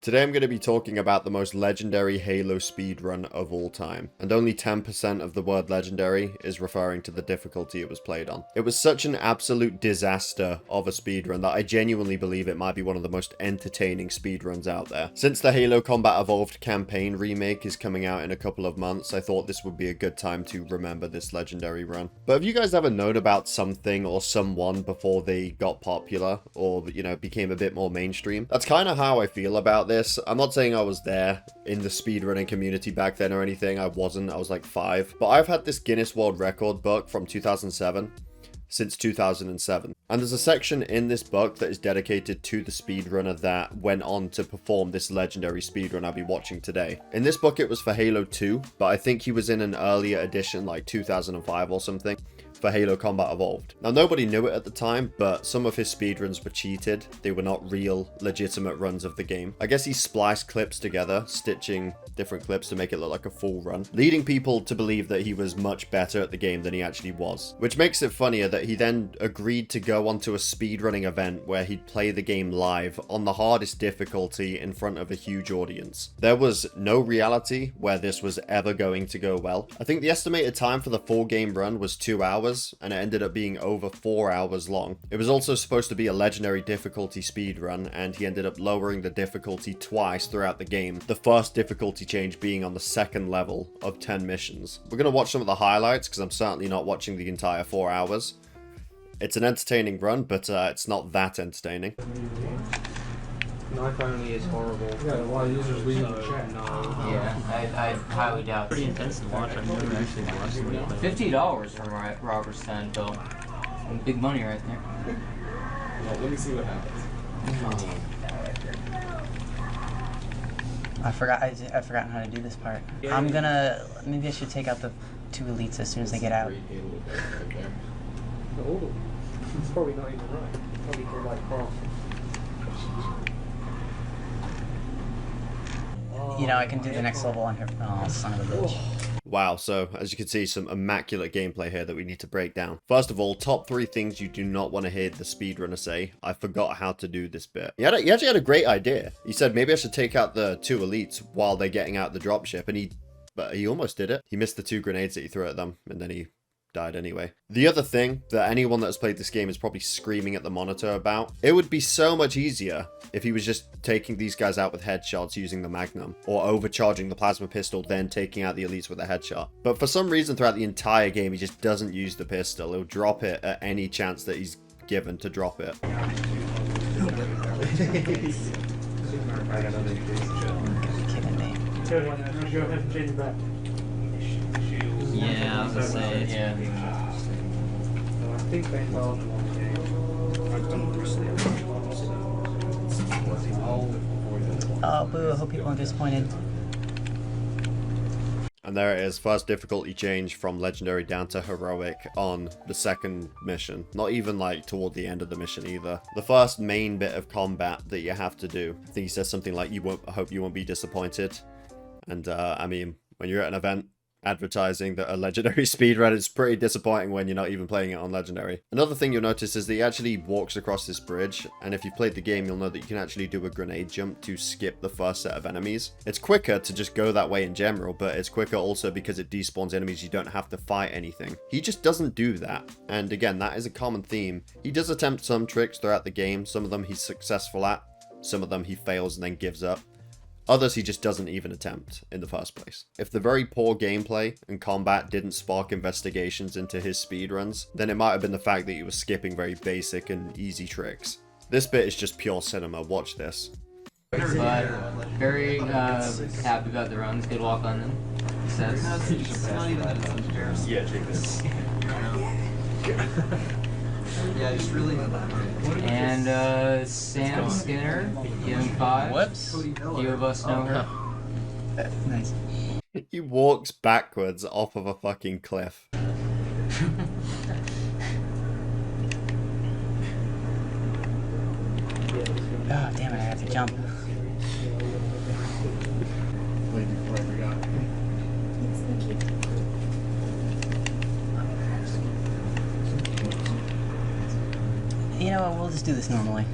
Today I'm going to be talking about the most legendary Halo speedrun of all time, and only 10% of the word legendary is referring to the difficulty it was played on. It was such an absolute disaster of a speedrun that I genuinely believe it might be one of the most entertaining speedruns out there. Since the Halo Combat Evolved campaign remake is coming out in a couple of months, I thought this would be a good time to remember this legendary run. But have you guys ever known about something or someone before they got popular or, became a bit more mainstream? That's kind of how I feel about this. I'm not saying I was there in the speedrunning community back then or anything. I wasn't. I was like 5. But I've had this Guinness World Record book from 2007 since 2007. And there's a section in this book that is dedicated to the speedrunner that went on to perform this legendary speedrun I'll be watching today. In this book it was for Halo 2, but I think he was in an earlier edition like 2005 or something. For Halo Combat Evolved. Now, nobody knew it at the time, but some of his speedruns were cheated. They were not real, legitimate runs of the game. I guess he spliced clips together, stitching different clips to make it look like a full run, leading people to believe that he was much better at the game than he actually was. Which makes it funnier that he then agreed to go onto a speedrunning event where he'd play the game live on the hardest difficulty in front of a huge audience. There was no reality where this was ever going to go well. I think the estimated time for the full game run was 2 hours, and it ended up being over 4 hours long. It was also supposed to be a legendary difficulty speedrun, and he ended up lowering the difficulty twice throughout the game, the first difficulty change being on the second level of 10 missions. We're going to watch some of the highlights, because I'm certainly not watching the entire 4 hours. It's an entertaining run, but it's not that entertaining. Knife only is horrible. Yeah, a lot of users leave the chat. Yeah, I highly doubt. Pretty intense to watch. I've never actually watched it. $50 from Robert Steinfeld. Big money right there. Well, let me see what happens. I've forgotten how to do this part. I'm gonna, maybe I should take out the 2 elites as soon as they get out. Oh, it's probably not even right. Probably for like cross. You know, I can do the next level on her. Oh, son of a bitch. Wow, so as you can see, some immaculate gameplay here that we need to break down. First of all, top 3 things you do not want to hear the speedrunner say. I forgot how to do this bit. He actually had a great idea. He said maybe I should take out the 2 elites while they're getting out the dropship, and he almost did it. He missed the 2 grenades that he threw at them, and then he died anyway. The other thing that anyone that has played this game is probably screaming at the monitor about, it would be so much easier if he was just taking these guys out with headshots using the Magnum, or overcharging the plasma pistol, then taking out the elites with a headshot. But for some reason throughout the entire game, he just doesn't use the pistol. He'll drop it at any chance that he's given to drop it. Kidding me. Go ahead and change it back. Yeah, I was gonna say, yeah. So I think they told Oh, boo, I hope people aren't disappointed. And there it is, first difficulty change from legendary down to heroic on the second mission. Not even like toward the end of the mission either. The first main bit of combat that you have to do. I think he says something like, I hope you won't be disappointed. And I mean, when you're at an event advertising that a legendary speedrun, is pretty disappointing when you're not even playing it on legendary. Another thing you'll notice is that he actually walks across this bridge, and if you've played the game you'll know that you can actually do a grenade jump to skip the first set of enemies. It's quicker to just go that way in general, but it's quicker also because it despawns enemies. You don't have to fight anything. He just doesn't do that, and again, that is a common theme. He does attempt some tricks throughout the game. Some of them he's successful at, some of them he fails and then gives up. Others he just doesn't even attempt in the first place. If the very poor gameplay and combat didn't spark investigations into his speedruns, then it might have been the fact that he was skipping very basic and easy tricks. This bit is just pure cinema, watch this. But very happy about the runs, good walk on them, he says. Yeah, check this. Yeah, just really. And Sam Skinner, giving 5. Whoops. Few of us know her. Nice. He walks backwards off of a fucking cliff. Oh, damn it, I have to jump. Wait before I forgot. You know what, we'll just do this normally.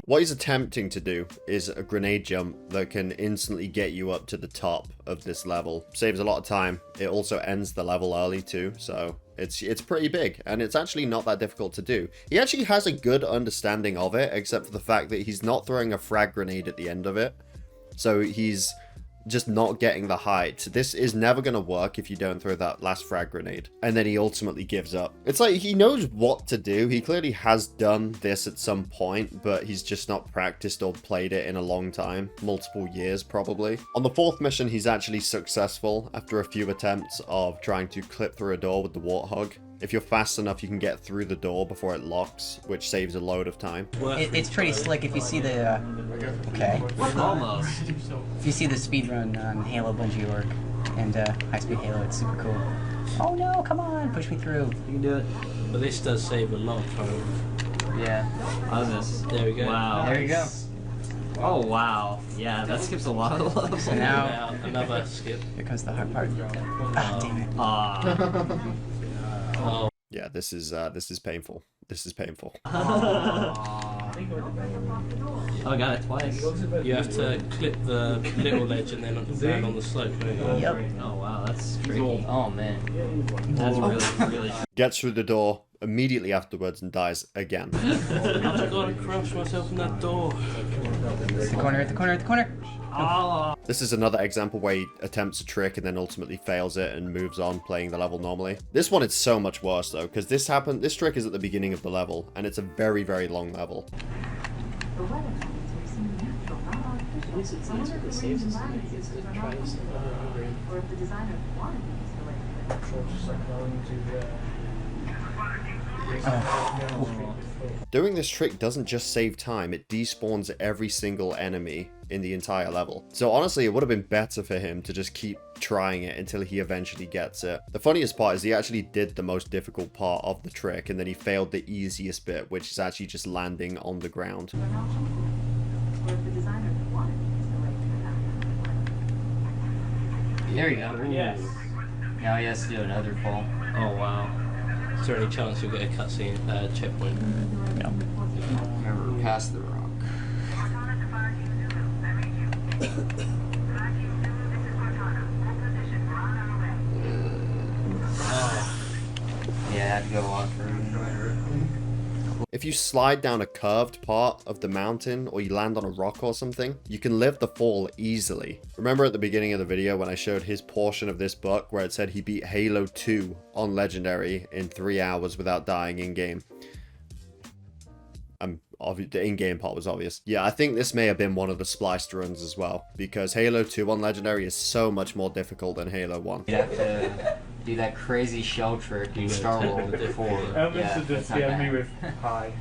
What he's attempting to do is a grenade jump that can instantly get you up to the top of this level. Saves a lot of time. It also ends the level early too, so it's pretty big, and it's actually not that difficult to do. He actually has a good understanding of it, except for the fact that he's not throwing a frag grenade at the end of it. So he's just not getting the height. This is never going to work if you don't throw that last frag grenade. And then he ultimately gives up. It's like he knows what to do. He clearly has done this at some point, but he's just not practiced or played it in a long time. Multiple years, probably. On the 4th mission, he's actually successful after a few attempts of trying to clip through a door with the Warthog. If you're fast enough, you can get through the door before it locks, which saves a load of time. It's pretty slick if you see the, okay. Almost. If you see the speedrun on Halo Bungie org and High Speed Halo, it's super cool. Oh no, come on, push me through. You can do it. But this does save a lot of time. Yeah. How's this? There we go. Wow. There you go. Oh, wow. Yeah, that skips a lot of levels. So now, Another skip. here comes the hard part. Ah, damn it. Oh. Yeah, this is painful. This is painful. Oh, I got it twice. You have to clip the little ledge and then land on the slope. Don't you? Yep. Oh, wow, that's tricky. Oh man. That's really Gets through the door immediately afterwards and dies again. I've got to crush myself in that door. At the corner, at the corner, at the corner. Oh. This is another example where he attempts a trick and then ultimately fails it and moves on playing the level normally. This one is so much worse though, because this trick is at the beginning of the level, and it's a very, very long level. Doing this trick doesn't just save time, it despawns every single enemy in the entire level. So honestly, it would have been better for him to just keep trying it until he eventually gets it. The funniest part is he actually did the most difficult part of the trick, and then he failed the easiest bit, which is actually just landing on the ground. There you go. Yes. Now he has to do another fall. Oh wow. Is there any chance you'll get a cutscene checkpoint? No. Remember, pass the rock. Yeah, I had to go on for If you slide down a curved part of the mountain or you land on a rock or something, you can live the fall easily. Remember at the beginning of the video when I showed his portion of this book where it said he beat Halo 2 on Legendary in 3 hours without dying in-game? The in-game part was obvious. Yeah, I think this may have been one of the spliced runs as well, because Halo 2 on Legendary is so much more difficult than Halo 1. You'd have to do that crazy shell trick in Star Wars before. Elvis should just DM me with hi.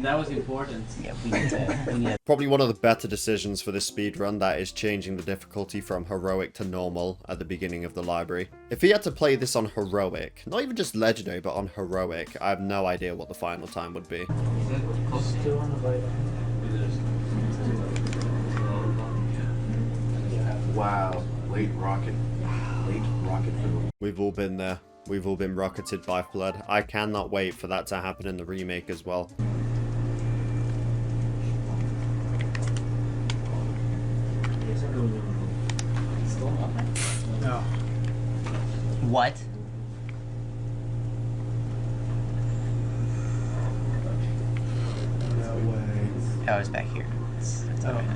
That was important. Yeah, we need to Probably one of the better decisions for this speedrun, that is changing the difficulty from heroic to normal at the beginning of the library. If he had to play this on heroic, not even just legendary, but on heroic, I have no idea what the final time would be. Still on the way. Wow, late rocket for the... We've all been there. We've all been rocketed by Flood. I cannot wait for that to happen in the remake as well. No. What? No way. Oh, I was back here. That's okay.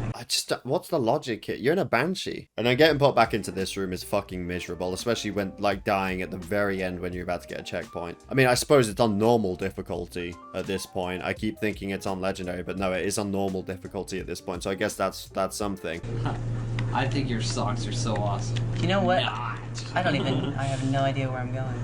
What's the logic here? You're in a Banshee. And then getting put back into this room is fucking miserable, especially when, like, dying at the very end when you're about to get a checkpoint. I mean, I suppose it's on normal difficulty at this point. I keep thinking it's on legendary, but no, it is on normal difficulty at this point, so I guess that's something. I think your socks are so awesome. You know what? I have no idea where I'm going.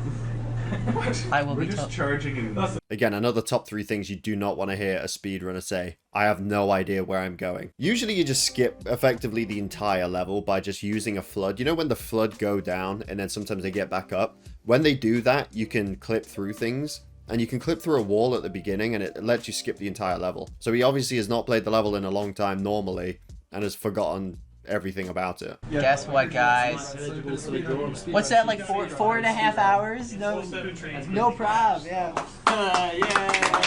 I will be told. charging in. Again, another top 3 things you do not want to hear a speedrunner say. I have no idea where I'm going. Usually you just skip effectively the entire level by just using a flood. You know when the flood go down and then sometimes they get back up? When they do that, you can clip through things. And you can clip through a wall at the beginning and it lets you skip the entire level. So he obviously has not played the level in a long time normally and has forgotten everything about it. Guess what, guys? What's that, like 4.5 hours? No problem, yeah. Yeah.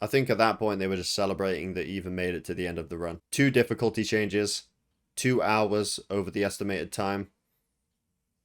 I think at that point they were just celebrating that even made it to the end of the run. 2 difficulty changes, 2 hours over the estimated time.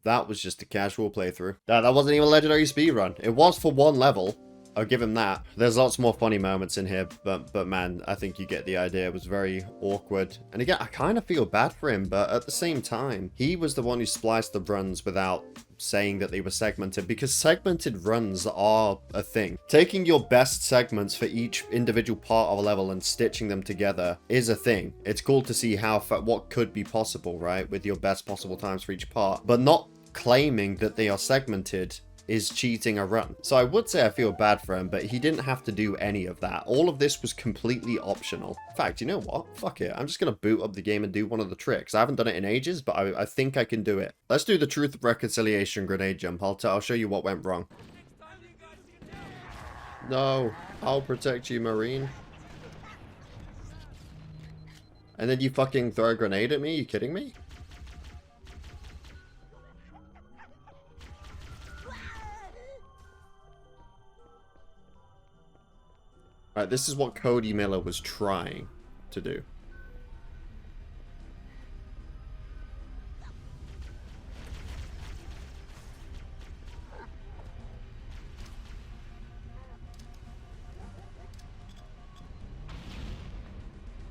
That was just a casual playthrough. That wasn't even a legendary speedrun. It was for 1 level. I'll give him that. There's lots more funny moments in here, but man, I think you get the idea. It was very awkward. And again, I kind of feel bad for him, but at the same time, he was the one who spliced the runs without saying that they were segmented, because segmented runs are a thing. Taking your best segments for each individual part of a level and stitching them together is a thing. It's cool to see what could be possible, right, with your best possible times for each part, but not claiming that they are segmented is cheating a run. So I would say I feel bad for him, but he didn't have to do any of that. All of this was completely optional. In fact, you know what? Fuck it. I'm just going to boot up the game and do one of the tricks. I haven't done it in ages, but I think I can do it. Let's do the Truth of Reconciliation grenade jump. I'll show you what went wrong. No, I'll protect you, Marine. And then you fucking throw a grenade at me? You kidding me? Right, this is what Cody Miller was trying to do.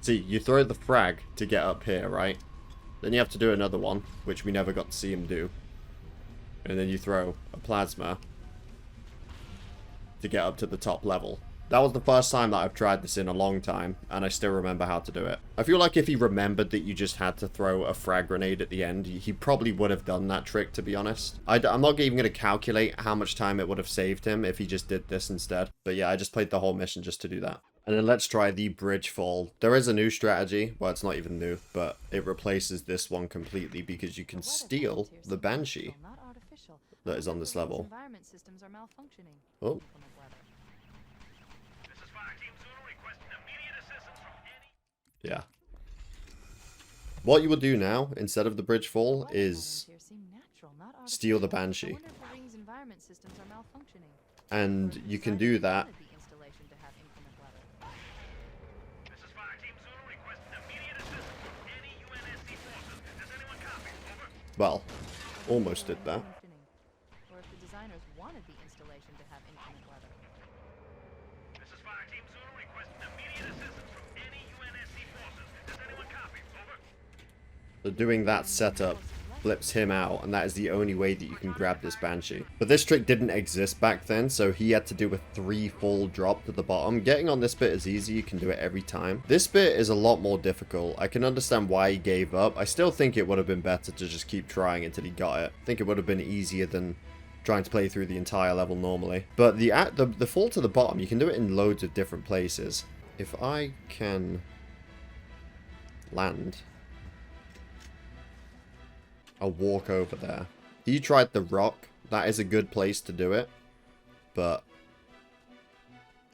See, you throw the frag to get up here, right? Then you have to do another one, which we never got to see him do. And then you throw a plasma to get up to the top level. That was the first time that I've tried this in a long time, and I still remember how to do it. I feel like if he remembered that you just had to throw a frag grenade at the end, he probably would have done that trick, to be honest. I'm not even going to calculate how much time it would have saved him if he just did this instead. But yeah, I just played the whole mission just to do that. And then let's try the bridge fall. There is a new strategy. Well, it's not even new, but it replaces this one completely because you can steal the Banshee that is on this level. Oh. Yeah. What you would do now, instead of the bridge fall, is steal the Banshee. And you can do that. Well, almost did that. So doing that setup flips him out, and that is the only way that you can grab this Banshee. But this trick didn't exist back then, so he had to do a 3 full drop to the bottom. Getting on this bit is easy, you can do it every time. This bit is a lot more difficult. I can understand why he gave up. I still think it would have been better to just keep trying until he got it. I think it would have been easier than trying to play through the entire level normally. But the fall to the bottom, you can do it in loads of different places. If I can land, I'll walk over there. He tried the rock. That is a good place to do it. But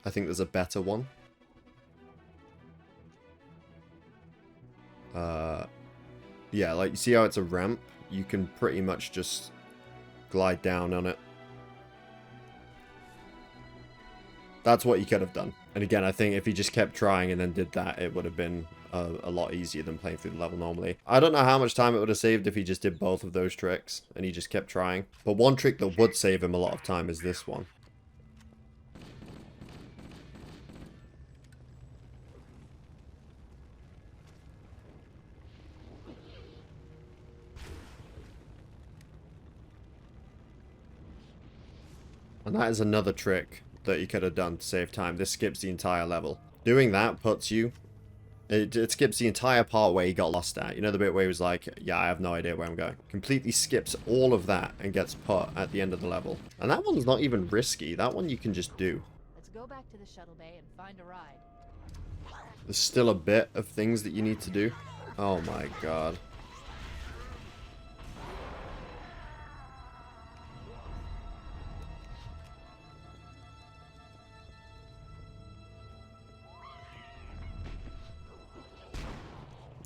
I think there's a better one. Yeah, like you see how it's a ramp? You can pretty much just glide down on it. That's what he could have done. And again, I think if he just kept trying and then did that, it would have been a lot easier than playing through the level normally. I don't know how much time it would have saved if he just did both of those tricks and he just kept trying. But one trick that would save him a lot of time is this one. And that is another trick that you could have done to save time. This skips the entire level. Doing that puts you... It skips the entire part where he got lost at. You know the bit where he was like, yeah, I have no idea where I'm going. Completely skips all of that and gets put at the end of the level. And that one's not even risky. That one you can just do. Let's go back to the shuttle bay and find a ride. There's still a bit of things that you need to do. Oh my god.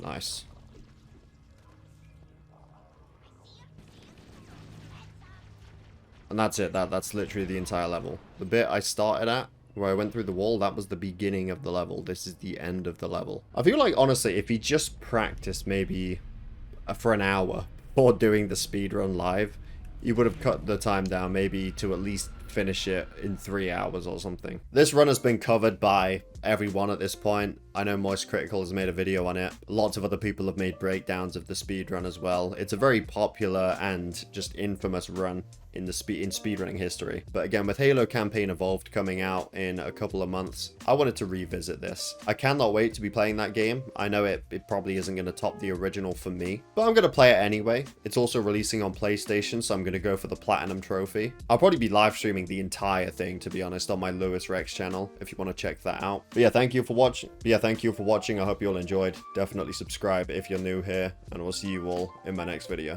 Nice. And that's it. That's literally the entire level. The bit I started at where I went through the wall, that was the beginning of the level. This is the end of the level. I feel like, honestly, if he just practiced maybe for an hour before doing the speedrun live, he would have cut the time down maybe to at least finish it in 3 hours or something. This run has been covered by everyone at this point. I know Moist Critical has made a video on it. Lots of other people have made breakdowns of the speedrun as well. It's a very popular and just infamous run in the speedrunning history. But again, with Halo Campaign Evolved coming out in a couple of months, I wanted to revisit this. I cannot wait to be playing that game. I know it probably isn't going to top the original for me, but I'm going to play it anyway. It's also releasing on PlayStation, so I'm going to go for the Platinum Trophy. I'll probably be live streaming the entire thing, to be honest, on my PolarSaurusRex channel, if you want to check that out. But yeah, thank you for watching. I hope you all enjoyed. Definitely subscribe if you're new here, and we'll see you all in my next video.